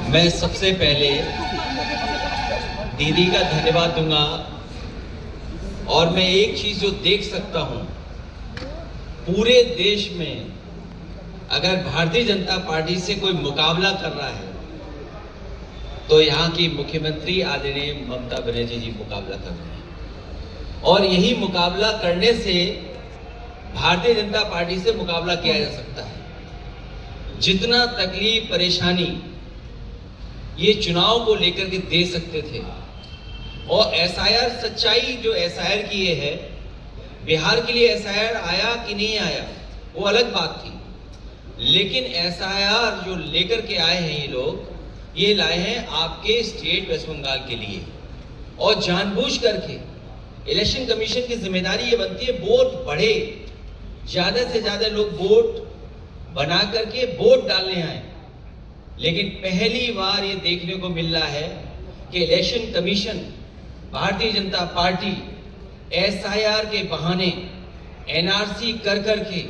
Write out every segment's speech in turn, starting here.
मैं सबसे पहले दीदी का धन्यवाद दूंगा और मैं एक चीज जो देख सकता हूं, पूरे देश में अगर भारतीय जनता पार्टी से कोई मुकाबला कर रहा है तो यहाँ की मुख्यमंत्री आदरणीय ममता बनर्जी जी मुकाबला कर रहे हैं। और यही मुकाबला करने से भारतीय जनता पार्टी से मुकाबला किया जा सकता है। जितना तकलीफ परेशानी ये चुनाव को लेकर के दे सकते थे, और एसआईआर सच्चाई जो एसआईआर की ये है, बिहार के लिए एसआईआर आया कि नहीं आया वो अलग बात थी, लेकिन एसआईआर जो लेकर के आए हैं ये लोग, ये लाए हैं आपके स्टेट वेस्ट बंगाल के लिए। और जानबूझ करके इलेक्शन कमीशन की जिम्मेदारी ये बनती है वोट बढ़े, ज्यादा से ज्यादा लोग वोट बना करके वोट डालने आए। लेकिन पहली बार ये देखने को मिल रहा है कि election commission, Bharatiya Janata party SIR के बहाने एनआरसी कर करके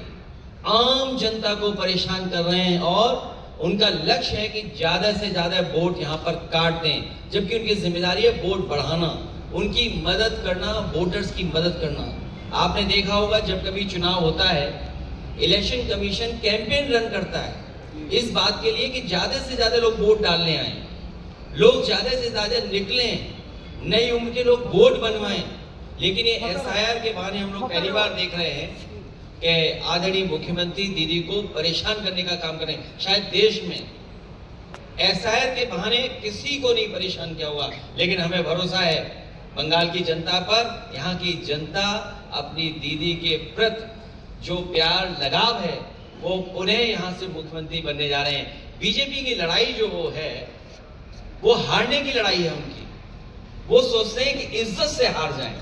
आम जनता को परेशान कर रहे हैं, और उनका लक्ष्य है कि ज्यादा से ज्यादा वोट यहाँ पर काट दें, जबकि उनकी जिम्मेदारी है वोट बढ़ाना, उनकी मदद करना, वोटर्स की मदद करना। आपने देखा होगा जब कभी चुनाव होता है, इलेक्शन कमीशन कैंपेन रन करता है इस बात के लिए कि ज्यादा से ज्यादा लोग वोट डालने आए, लोग ज्यादा से ज्यादा निकलें, नई उम्र के लोग वोट बनवाएं। लेकिन ये एसआईआर के बहाने हम लोग पहली बार देख रहे हैं कि आदरणीय मुख्यमंत्री दीदी को परेशान करने का काम करें। शायद देश में एसआईआर के बहाने किसी को नहीं परेशान किया होगा, लेकिन हमें भरोसा है बंगाल की जनता पर। यहाँ की जनता अपनी दीदी के प्रति जो प्यार लगाव है वो उन्हें यहाँ से मुख्यमंत्री बनने जा रहे हैं। बीजेपी की लड़ाई जो वो है वो हारने की लड़ाई है उनकी। वो सोचते हैं कि इज्जत से हार जाएं,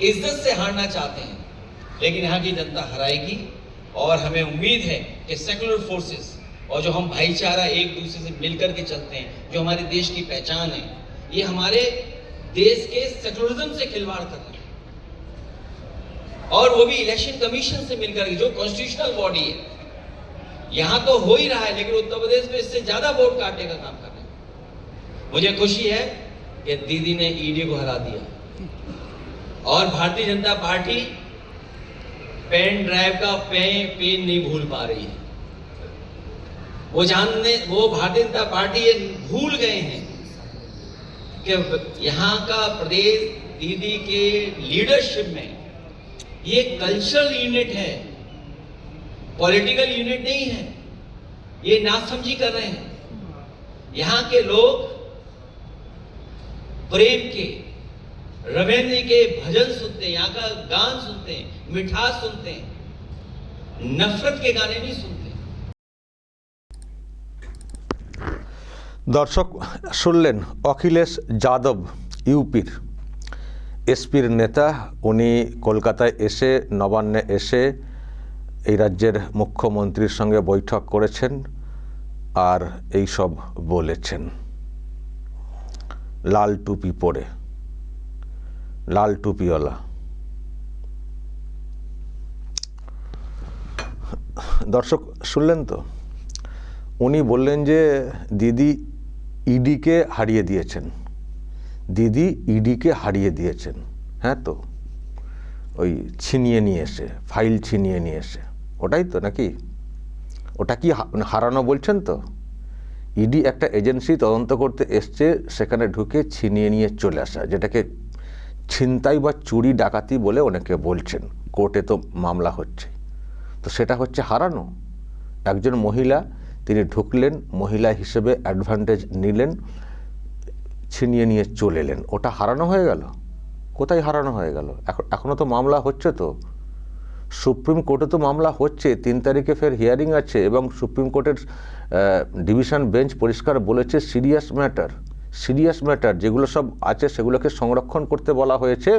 इज्जत से हारना चाहते हैं, लेकिन यहाँ की जनता हराएगी। और हमें उम्मीद है कि सेकुलर फोर्सेस और जो हम भाईचारा एक दूसरे से मिलकर के चलते हैं, जो हमारे देश की पहचान है, ये हमारे देश के सेकुलरिज्म से खिलवाड़ कर रहे हैं। और वो भी इलेक्शन कमीशन से मिलकर, जो कॉन्स्टिट्यूशनल बॉडी है। यहां तो हो ही रहा है, लेकिन उत्तर प्रदेश में इससे ज्यादा वोट काटने का काम कर रहे हैं। मुझे खुशी है कि दीदी ने ईडी को हरा दिया, और Bharatiya Janata party pen drive का पिन नहीं भूल पा रही है। वो भारतीय जनता पार्टी ये भूल गए हैं कि यहाँ का प्रदेश दीदी के लीडरशिप में ये कल्चरल यूनिट है, पॉलिटिकल यूनिट नहीं है। ये नासमझी कर रहे हैं। यहाँ के लोग प्रेम के, रविंद्र जी के भजन सुनते हैं, यहाँ का गान सुनते हैं, मिठास सुनते हैं, नफरत के गाने नहीं सुनते। দর্শক শুনলেন অখিলেশ যাদব ইউপির এসপির নেতা। উনি কলকাতায় এসে, নবান্নে এসে এই রাজ্যের মুখ্যমন্ত্রীর সঙ্গে বৈঠক করেছেন আর এই সব বলেছেন। লাল টুপি পরে, লাল টুপিওয়ালা। দর্শক শুনলেন তো, উনি বললেন যে দিদি ইডিকে হারিয়ে দিয়েছেন, দিদি ইডিকে হারিয়ে দিয়েছেন। হ্যাঁ, তো ওই ছিনিয়ে নিয়ে এসে, ফাইল ছিনিয়ে নিয়ে এসে, ওটাই তো নাকি? ওটা কি হারানো বলছেন তো? ইডি একটা এজেন্সি তদন্ত করতে এসছে, সেখানে ঢুকে ছিনিয়ে নিয়ে চলে আসা, যেটাকে ছিনতাই বা চুরি ডাকাতি বলে অনেকে বলছেন। কোর্টে তো মামলা হচ্ছে, তো সেটা হচ্ছে হারানো। একজন মহিলা, তিনি ঢুকলেন, মহিলা হিসেবে অ্যাডভান্টেজ নিলেন, ছিনিয়ে নিয়ে চলে এলেন। ওটা হারানো হয়ে গেল? কোথায় হারানো হয়ে গেল? এখনও তো মামলা হচ্ছে, তো সুপ্রিম কোর্টে তো মামলা হচ্ছে। 3 তারিখে ফের হিয়ারিং আছে, এবং সুপ্রিম কোর্টের ডিভিশন বেঞ্চ পরিষ্কার বলেছে সিরিয়াস ম্যাটার যেগুলো সব আছে সেগুলোকে সংরক্ষণ করতে বলা হয়েছে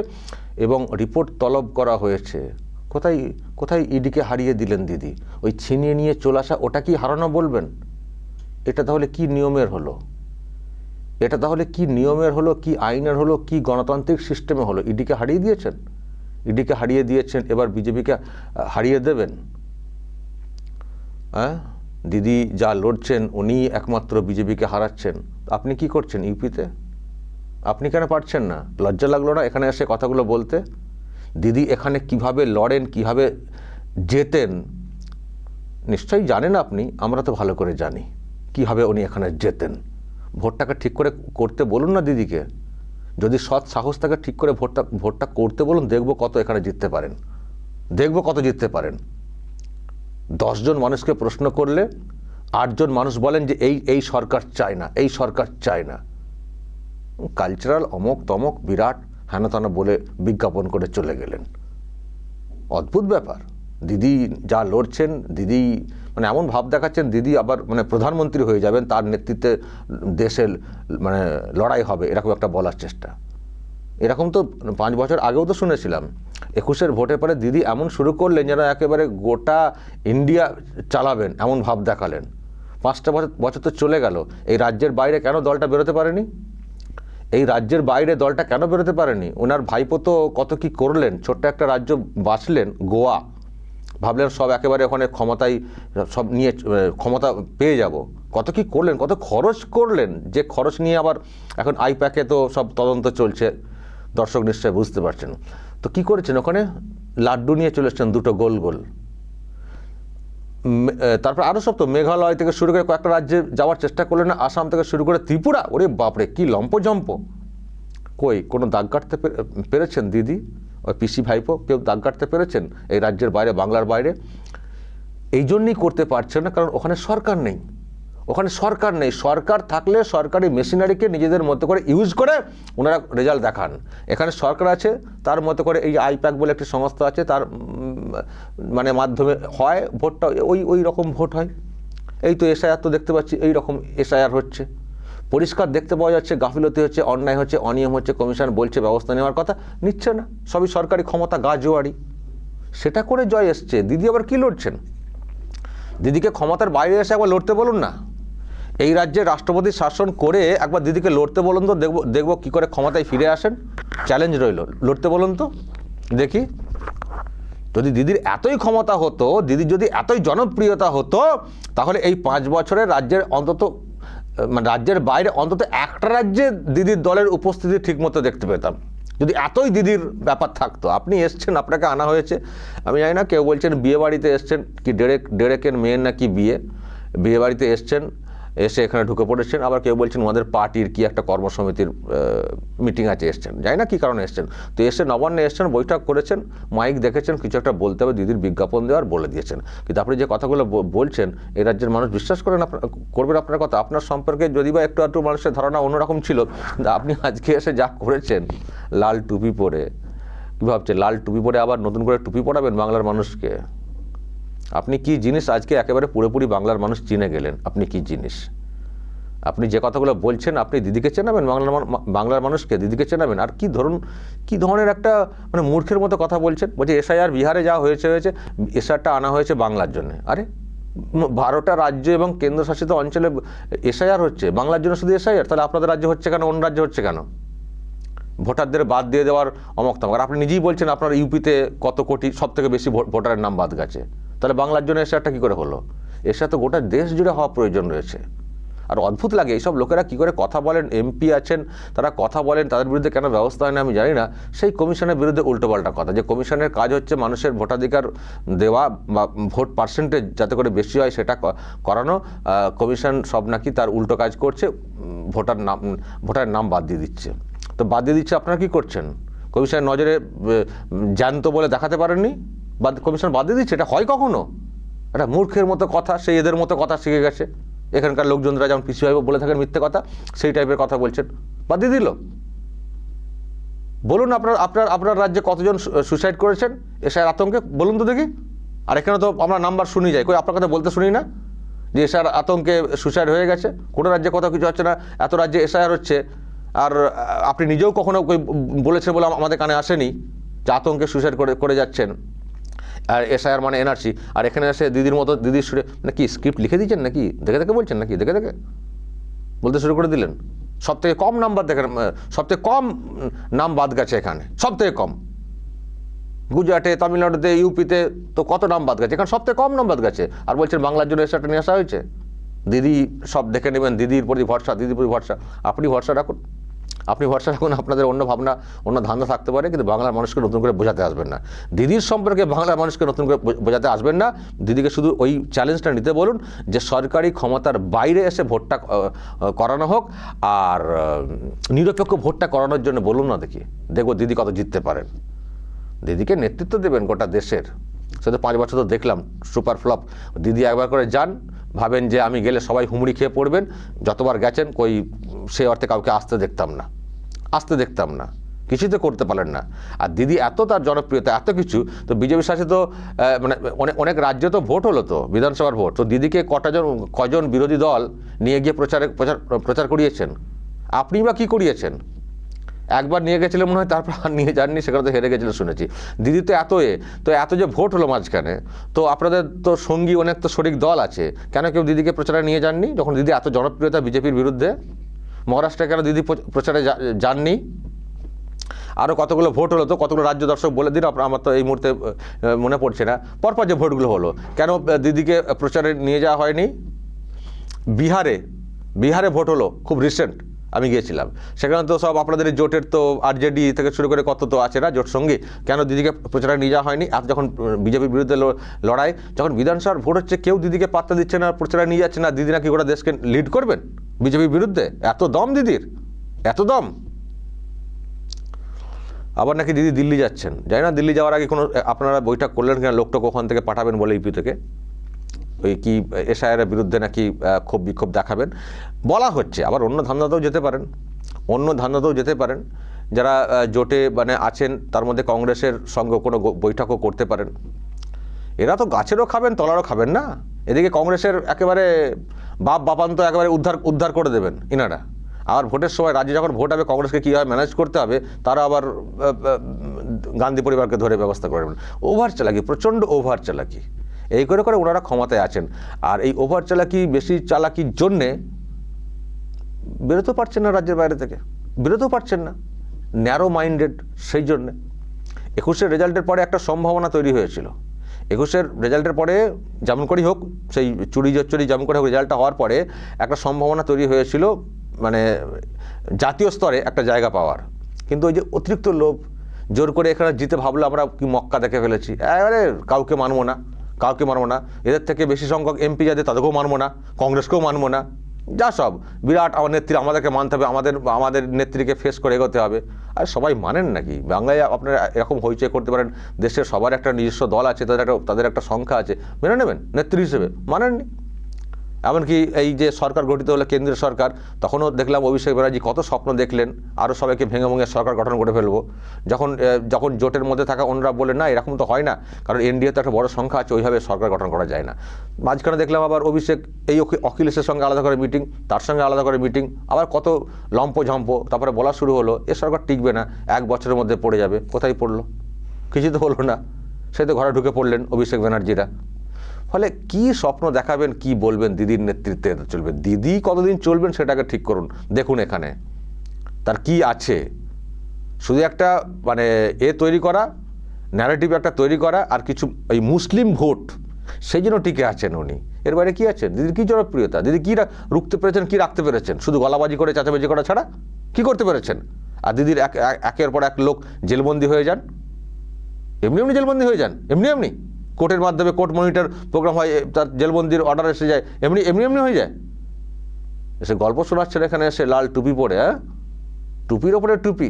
এবং রিপোর্ট তলব করা হয়েছে। কোথায় ইডিকে হারিয়ে দিলেন দিদি? ওই ছিনিয়ে নিয়ে চলে আসা, ওটা কি হারানো বলবেন? এটা তাহলে কি নিয়মের হলো? এটা তাহলে কি নিয়মের হলো, কি আইনের হলো, কি গণতান্ত্রিক সিস্টেমে হলো? ইডিকে হারিয়ে দিয়েছেন, এবার বিজেপিকে হারিয়ে দেবেন? হ্যাঁ, দিদি যা লড়ছেন উনি একমাত্র বিজেপিকে হারাচ্ছেন, আপনি কি করছেন ইউপিতে? আপনি কেন পারছেন না? লজ্জা লাগলো না এখানে এসে কথাগুলো বলতে? দিদি এখানে কিভাবে লড়েন, কিভাবে জেতেন নিশ্চয়ই জানেন আপনি, আমরা তো ভালো করে জানি কিভাবে উনি এখানে জেতেন। ভোটটাকে ঠিক করে করতে বলুন না দিদিকে, যদি সৎ সাহস থাকে ঠিক করে ভোটটা করতে বলুন, দেখবো কত এখানে জিততে পারেন, দেখবো কত জিততে পারেন। 10 জন মানুষকে প্রশ্ন করলে 8 জন মানুষ বলেন যে এই সরকার চায় না, এই সরকার চায় না। কালচারাল অমক তমক বিরাট হেন তেন বলে বিজ্ঞাপন করে চলে গেলেন। অদ্ভুত ব্যাপার। দিদি যা লড়ছেন, দিদি মানে এমন ভাব দেখাচ্ছেন দিদি আবার মানে প্রধানমন্ত্রী হয়ে যাবেন, তার নেতৃত্বে দেশের মানে লড়াই হবে, এরকম একটা বলার চেষ্টা। এরকম তো 5 বছর আগেও তো শুনেছিলাম। 21-এর ভোটের পরে দিদি এমন শুরু করলেন যেন একেবারে গোটা ইন্ডিয়া চালাবেন, এমন ভাব দেখালেন। 5টা বছর তো চলে গেল, এই রাজ্যের বাইরে কেন দলটা বেরোতে পারেনি? এই রাজ্যের বাইরে দলটা কেন বেরোতে পারেনি? ওনার ভাইপো তো কত কি করলেন, ছোট্ট একটা রাজ্য বাঁচলেন গোয়া, ভাবলেন সব একেবারে ওখানে ক্ষমতায় সব নিয়ে ক্ষমতা পেয়ে যাব, কত কি করলেন, কত খরচ করলেন, যে খরচ নিয়ে আবার এখন আইপ্যাকে তো সব তদন্ত চলছে, দর্শক নিশ্চয় বুঝতে পারছেন। তো কি করেছেন ওখানে? লাড্ডু নিয়ে চলে এসছেন দুটো গোল গোল। তারপর আরও সব তো মেঘালয় থেকে শুরু করে কয়েকটা রাজ্যে যাওয়ার চেষ্টা করলেন না, আসাম থেকে শুরু করে ত্রিপুরা, ওরে বাপরে কি লম্পজম্প। কই কোনো দাগ কাটতে পেরেছেন দিদি, ওই পিসি ভাইপো কেউ দাগ কাটতে পেরেছেন এই রাজ্যের বাইরে, বাংলার বাইরে? এই জন্যই করতে পারছেন না, কারণ ওখানে সরকার নেই। ওখানে সরকার নেই, সরকার থাকলে সরকারি মেশিনারিকে নিজেদের মতো করে ইউজ করে ওনারা রেজাল্ট দেখান। এখানে সরকার আছে, তার মতো করে এই আইপ্যাক বলে একটি সংস্থা আছে, তার মানে মাধ্যমে হয় ভোটটা, ওই রকম ভোট হয়। এই তো এসআইআর তো দেখতে পাচ্ছি এই রকম এসআইআর হচ্ছে, পরিষ্কার দেখতে পাওয়া যাচ্ছে গাফিলতি হচ্ছে, অন্যায় হচ্ছে, অনিয়ম হচ্ছে, কমিশন বলছে ব্যবস্থা নেওয়ার কথা, নিচ্ছে না, সবই সরকারি ক্ষমতা গাজোয়ারি, সেটা করে জয় এসছে। দিদি আবার কি লড়ছেন? দিদিকে ক্ষমতার বাইরে এসে একবার লড়তে বলুন না, এই রাজ্যে রাষ্ট্রপতি শাসন করে একবার দিদিকে লড়তে বলুন তো, দেখবো কি করে ক্ষমতায় ফিরে আসেন। চ্যালেঞ্জ রইল, লড়তে বলুন তো দেখি। যদি দিদির এতই ক্ষমতা হতো, দিদির যদি এতই জনপ্রিয়তা হতো, তাহলে এই 5 বছরে রাজ্যের অন্তত মানে রাজ্যের বাইরে অন্তত একটা রাজ্যে দিদির দলের উপস্থিতি ঠিকমতো দেখতে পেতাম, যদি এতই দিদির ব্যাপার থাকতো। আপনি এসছেন, আপনাকে আনা হয়েছে, আমি জানি না, কেউ বলছেন বিয়ে বাড়িতে এসছেন, কি ডেরেকের মেয়ের নাকি বিয়ে বাড়িতে এসছেন, এসে এখানে ঢুকে পড়েছেন, আবার কেউ বলছেন আমাদের পার্টির কি একটা কর্মসমিতির মিটিং আছে, এসছেন, জানি না কী কারণে এসছেন। তো এসে নবান্নে এসছেন, বৈঠক করেছেন, মাইক দেখেছেন, কিছু একটা বলতে হবে, দিদির বিজ্ঞাপন দেওয়ার বলে দিয়েছেন। কিন্তু আপনি যে কথাগুলো বলছেন, এই রাজ্যের মানুষ বিশ্বাস করবেন আপনার কথা? আপনার সম্পর্কে যদি বা একটু মানুষের ধারণা অন্যরকম ছিল, আপনি আজকে এসে যা করেছেন, লাল টুপি পরে, কী ভাবছেন লাল টুপি পরে আবার নতুন করে টুপি পরাবেন বাংলার মানুষকে? আপনি কি জিনিস আজকে একেবারে পুরোপুরি বাংলার মানুষ চিনে গেলেন, আপনি কি জিনিস। আপনি যে কথাগুলো বলছেন, আপনি দিদিকে চেনাবেন, বাংলার মানুষকে দিদিকে চেনাবেন, আর কি ধরনের একটা মানে মূর্খের মতো কথা বলছেন। বলছে এসআইআর বিহারে যা হয়েছে, এসআইআরটা আনা হয়েছে বাংলার জন্য। আরে 12টা রাজ্য এবং কেন্দ্রশাসিত অঞ্চলে এসআইআর হচ্ছে, বাংলার জন্য শুধু এসআইআর, তাহলে আপনাদের রাজ্যে হচ্ছে কেন, অন্য রাজ্যে হচ্ছে কেন? ভোটারদের বাদ দিয়ে দেওয়ার অমকতমক। আর আপনি নিজেই বলছেন আপনার ইউপিতে কত কোটি, সব থেকে বেশি ভোটারের নাম বাদ গেছে, তাহলে বাংলার জন্য এসআইআরটা কী করে হলো? এসআইআর তো গোটা দেশ জুড়ে হওয়া প্রয়োজন রয়েছে। আর অদ্ভুত লাগে এইসব লোকেরা কী করে কথা বলেন, এমপি আছেন তারা কথা বলেন, তাদের বিরুদ্ধে কেন ব্যবস্থা হয় না আমি জানি না। সেই কমিশনের বিরুদ্ধে উল্টোপাল্টা কথা, যে কমিশনের কাজ হচ্ছে মানুষের ভোটাধিকার দেওয়া বা ভোট পার্সেন্টেজ যাতে করে বেশি হয় সেটা করানো, কমিশন সব নাকি তার উল্টো কাজ করছে, ভোটারের নাম বাদ দিয়ে দিচ্ছে। তো বাদ দিয়ে দিচ্ছে, আপনারা কী করছেন? কমিশনের নজরে জ্যান্ত বলে দেখাতে পারেননি, কমিশন বাদ দিয়ে দিচ্ছে, এটা হয় কখনো? একটা মূর্খের মতো কথা, সেই এদের মতো কথা শিখে গেছে এখানকার লোকজনরা, যেমন পিসি ভাইপো বলে থাকেন মিথ্যে কথা, সেই টাইপের কথা বলছেন, বাদ দিয়ে দিল। বলুন আপনার রাজ্যে কতজন সুসাইড করেছেন এসআইআর আতঙ্কে, বলুন তো দেখি। আর এখানে তো আমরা নাম্বার শুনি যাই, কই আপনার কথা বলতে শুনি না যে এসআইআর আতঙ্কে সুসাইড হয়ে গেছে? কোনো রাজ্যে কথা কিছু হচ্ছে না, এত রাজ্যে এসআইআর হচ্ছে। আর আপনি নিজেও কখনো বলেছেন বলে আমাদের কানে আসেনি যে আতঙ্কে সুসাইড করে যাচ্ছেন, আর এসআইআর মানে এনআরসি। আর এখানে এসে দিদির মতো, দিদির সুরে নাকি স্ক্রিপ্ট লিখে দিচ্ছেন নাকি, দেখে বলছেন নাকি, দেখে বলতে শুরু করে দিলেন। সবথেকে কম নাম্বার দেখেন, সবথেকে কম নাম বাদ গেছে এখানে, সবথেকে কম। গুজরাটে, তামিলনাড়ুতে, ইউপিতে তো কত নাম বাদ গেছে, এখানে সবথেকে কম নাম বাদ গেছে, আর বলছেন বাংলার জন্য এসে নিয়ে আসা হয়েছে। দিদি সব দেখে নেবেন, দিদির প্রতি ভরসা, দিদির প্রতি ভরসা। আপনি ভরসা রাখুন, আপনি ভরসা রাখুন, আপনাদের অন্য ভাবনা, অন্য ধান্দা থাকতে পারে, কিন্তু বাংলার মানুষকে নতুন করে বোঝাতে আসবেন না। দিদির সম্পর্কে বাংলার মানুষকে নতুন করে বোঝাতে আসবেন না। দিদিকে শুধু ওই চ্যালেঞ্জটা নিতে বলুন যে সরকারি ক্ষমতার বাইরে এসে ভোটটা করানো হোক, আর নিরপেক্ষ ভোটটা করানোর জন্য বলুন না, দেখবো দিদি কত জিততে পারেন। দিদিকে নেতৃত্ব দেবেন গোটা দেশের। সে তো 5 বছর তো দেখলাম সুপার ফ্লপ। দিদি একবার করে যান, ভাবেন যে আমি গেলে সবাই হুমড়ি খেয়ে পড়বেন। যতবার গেছেন সে অর্থে কাউকে আসতে দেখতাম না, কিছুতে করতে পারলেন না। আর দিদি এত তার জনপ্রিয়তা, এত কিছু, তো বিজেপি শাসিত মানে অনেক রাজ্যে তো ভোট হলো, তো বিধানসভার ভোট, তো দিদিকে কজন বিরোধী দল নিয়ে গিয়ে প্রচার করিয়েছেন? আপনি বা কী করিয়েছেন? একবার নিয়ে গেছিলেন মনে হয়, তারপর আর নিয়ে যাননি, সেখানে তো হেরে গেছিলেন শুনেছি। দিদি তো এত যে ভোট হলো মাঝখানে, তো আপনাদের তো সঙ্গী অনেক তো শরিক দল আছে, কেন কেউ দিদিকে প্রচারে নিয়ে যাননি? যখন দিদি এত জনপ্রিয়তা বিজেপির বিরুদ্ধে, মহারাষ্ট্রে কেন দিদি প্রচারে যাননি? আরও কতগুলো ভোট হলো, তো কতগুলো রাজ্য দর্শক বলে দিন, আমার তো এই মুহূর্তে মনে পড়ছে না। পরপর যে ভোটগুলো হলো, কেন দিদিকে প্রচারে নিয়ে যাওয়া হয়নি? বিহারে ভোট হলো, খুব রিসেন্ট, আমি গিয়েছিলাম, সেখানে তো সব আপনাদের জোটের তো আরজেডি থেকে শুরু করে কত তো আছে না জোট সঙ্গী, কেন দিদিকে প্রচারে নিয়ে যাওয়া হয়নি? আর যখন বিজেপির বিরুদ্ধে লড়াই, যখন বিধানসভার ভোট হচ্ছে, কেউ দিদিকে পাত্তা দিচ্ছে না, প্রচারে নিয়ে যাচ্ছে না। দিদি নাকি গোটা দেশকে লিড করবেন বিজেপির বিরুদ্ধে? এত দম দিদির, এত দম। আবার নাকি দিদি দিল্লি যাচ্ছেন, জানি না দিল্লি যাওয়ার আগে কোনো আপনারা বৈঠক করলেন কিনা, লোকটাকে ওখান থেকে পাঠাবেন বলে ইউপি থেকে, ওই কি এসআইআরের বিরুদ্ধে নাকি বিক্ষোভ দেখাবেন বলা হচ্ছে। আবার অন্য ধান্দাতেও যেতে পারেন, যারা জোটে মানে আছেন, তার মধ্যে কংগ্রেসের সঙ্গে কোনো বৈঠকও করতে পারেন। এরা তো গাছেরও খাবেন, তলারও খাবেন না। এদিকে কংগ্রেসের একেবারে বাপান্ত একেবারে উদ্ধার করে দেবেন ইনারা। আর ভোটের সময় রাজ্যে যখন ভোট হবে, কংগ্রেসকে কীভাবে ম্যানেজ করতে হবে, তারা আবার গান্ধী পরিবারকে ধরে ব্যবস্থা করবেন। ওভার চালাকি, প্রচণ্ড ওভার চালাকি, এই করে ওনারা ক্ষমতায় আছেন। আর এই ওভার চালাকি, বেশি চালাকির জন্যে বেরোতেও পারছেন না, রাজ্যের বাইরে থেকে বেরোতেও পারছেন না, ন্যারো মাইন্ডেড। সেই জন্যে 21-এর রেজাল্টের পরে একটা সম্ভাবনা তৈরি হয়েছিল। 21-এর রেজাল্টের পরে যেমন করেই হোক, সেই চুরি যেমন করে হোক, রেজাল্টটা হওয়ার পরে একটা সম্ভাবনা তৈরি হয়েছিল, মানে জাতীয় স্তরে একটা জায়গা পাওয়ার। কিন্তু ওই যে অতিরিক্ত লোভ, জোর করে এখানে জিতে ভাবলো আমরা কি মক্কা দেখে ফেলেছি, এবারে কাউকে মানবো না, এদের থেকে বেশি সংখ্যক এমপি যাদের, তাদেরকেও মানবো না, কংগ্রেসকেও মানবো না, যা সব বিরাট আমার নেত্রী, আমাদেরকে মানতে হবে, আমাদের নেত্রীকে ফেস করে এগোতে হবে। আর সবাই মানেন নাকি? বাংলায় আপনারা এরকম হইচই করতে পারেন, দেশের সবার একটা নিজস্ব দল আছে, তাদের একটা সংখ্যা আছে, মেনে নেবেন নেত্রী হিসেবে? মানেননি। এমনকি এই যে সরকার গঠিত হলো, কেন্দ্রীয় সরকার, তখনও দেখলাম অভিষেক ব্যানার্জি কত স্বপ্ন দেখলেন, আরও সবাইকে ভেঙে সরকার গঠন করে ফেলবো। যখন জোটের মধ্যে থাকা অন্যরা বলে না, এরকম তো হয় না, কারণ এনডিএ তো একটা বড় সংখ্যা আছে, ওইভাবে সরকার গঠন করা যায় না। মাঝখানে দেখলাম আবার অভিষেক এই অখিলেশের সঙ্গে আলাদা করে মিটিং, তার সঙ্গে আলাদা করে মিটিং, আবার কত লম্পঝম্প, তারপরে বলা শুরু হলো এ সরকার টিকবে না, 1 বছরের মধ্যে পড়ে যাবে। কোথায় পড়লো? কিছু তো হলো না, সেই তো ঘরে ঢুকে পড়লেন অভিষেক ব্যানার্জিরা। ফলে কি স্বপ্ন দেখাবেন, কি বলবেন দিদির নেতৃত্বে চলবে? দিদি কতদিন চলবেন সেটাকে ঠিক করুন। দেখুন এখানে তার কি আছে, শুধু একটা মানে তৈরি করা, ন্যারেটিভ একটা তৈরি করা, আর কিছু এই মুসলিম ভোট, সেই জন্য টিকে আছেন উনি। এর বাইরে কি আছে? দিদির কি জনপ্রিয়তা? দিদি কি রুখতে পেরেছেন, কি রাখতে পেরেছেন? শুধু গলাবাজি করে, চাচাবাজি করা ছাড়া কি করতে পেরেছেন? আর দিদির একের পর এক লোক জেলবন্দি হয়ে যান, এমনি জেলবন্দি হয়ে যান, এমনি কোর্টের মাধ্যমে, কোর্ট মনিটর প্রোগ্রাম হয়, তার জেলবন্দির অর্ডার এসে যায়, এমনি হয়ে যায়। এসে গল্প শোনাচ্ছেন এখানে এসে লাল টুপি পরে, টুপির ওপরে টুপি।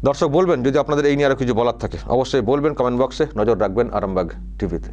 দর্শক বলবেন যদি আপনাদের এই নিয়ে আরও কিছু বলার থাকে, অবশ্যই বলবেন কমেন্ট বক্সে। নজর রাখবেন আরামবাগ টিভিতে।